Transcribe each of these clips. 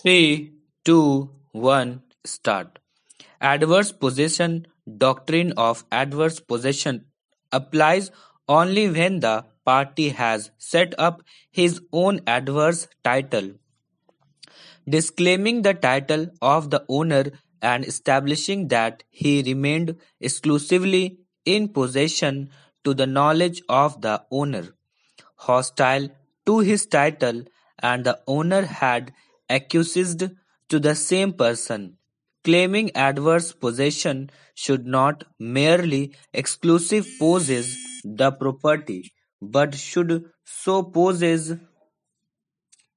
Three, two, one, start. Adverse possession doctrine of adverse possession applies only when the party has set up his own adverse title, disclaiming the title of the owner and establishing that he remained exclusively in possession to the knowledge of the owner, hostile to his title, and the owner had acquiesced to the same person. Claiming adverse possession should not merely exclusive possess the property, but should so possess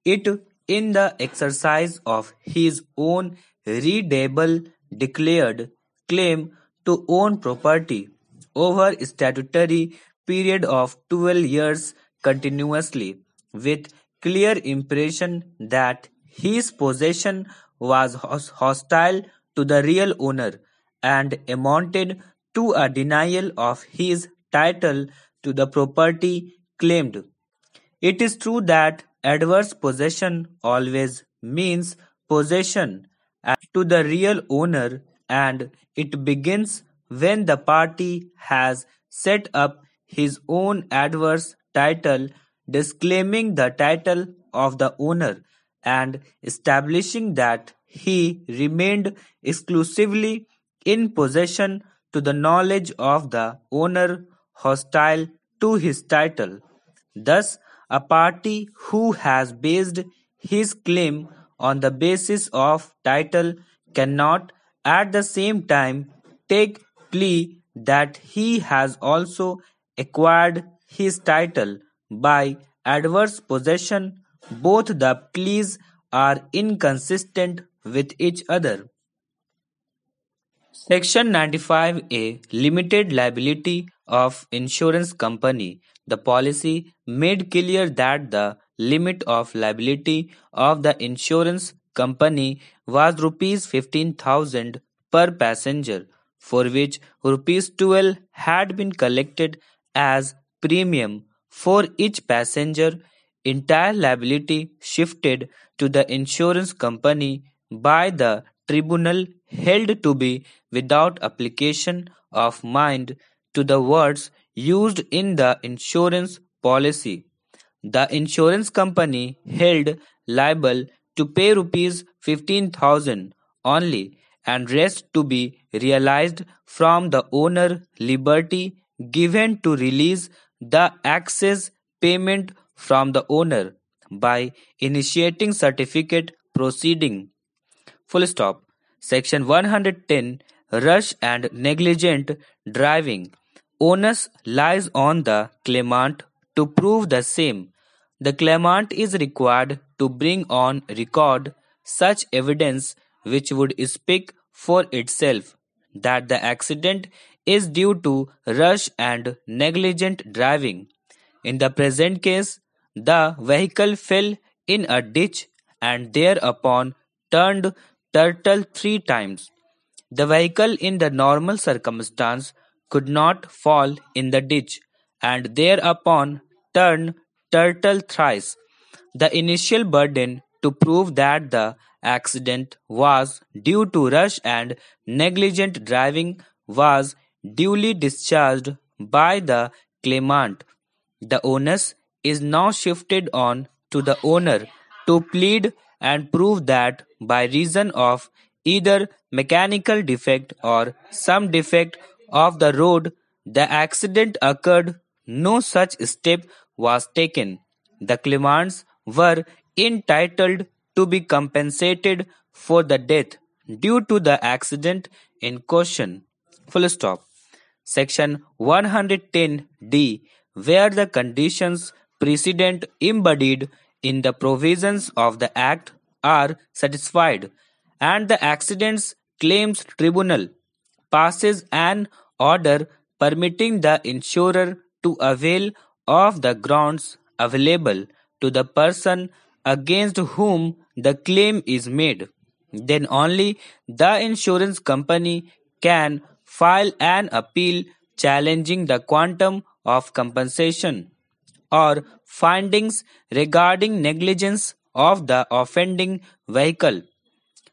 it in the exercise of his own readable declared claim to own property over a statutory period of 12 years continuously, with clear impression that his possession was hostile to the real owner and amounted to a denial of his title to the property claimed. It is true that adverse possession always means possession to the real owner, and it begins when the party has set up his own adverse title, disclaiming the title of the owner and establishing that he remained exclusively in possession to the knowledge of the owner hostile to his title. Thus, a party who has based his claim on the basis of title cannot at the same time take plea that he has also acquired his title by adverse possession. Both the pleas are inconsistent with each other. Section 95A Limited Liability of Insurance Company. The policy made clear that the limit of liability of the insurance company was rupees 15,000 per passenger, for which rupees 12 had been collected as premium for each passenger. Entire liability shifted to the insurance company by the tribunal held to be without application of mind to the words used in the insurance policy. The insurance company held liable to pay rupees 15,000 only and rest to be realized from the owner liberty given to release the excess payment from the owner by initiating certificate proceeding. Full stop. Section 110 Rush and negligent driving. Onus lies on the claimant to prove the same. The claimant is required to bring on record such evidence which would speak for itself that the accident is due to rush and negligent driving. In the present case, the vehicle fell in a ditch and thereupon turned turtle 3 times. The vehicle in the normal circumstance could not fall in the ditch and thereupon turn turtle thrice. The initial burden to prove that the accident was due to rush and negligent driving was duly discharged by the claimant. The onus is now shifted on to the owner to plead and prove that by reason of either mechanical defect or some defect of the road the accident occurred. No such step was taken. The claimants were entitled to be compensated for the death due to the accident in question. Full stop. Section 110D, where the conditions precedent embodied in the provisions of the Act are satisfied, and the Accidents Claims Tribunal passes an order permitting the insurer to avail of the grounds available to the person against whom the claim is made, then only the insurance company can file an appeal challenging the quantum of compensation or findings regarding negligence of the offending vehicle.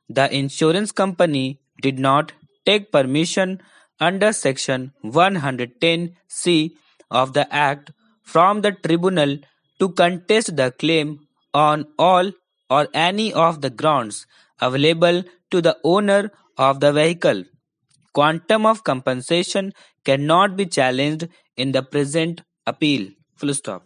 The insurance company did not take permission under Section 110C of the Act from the tribunal to contest the claim on all or any of the grounds available to the owner of the vehicle. Quantum of compensation cannot be challenged in the present appeal. Full stop.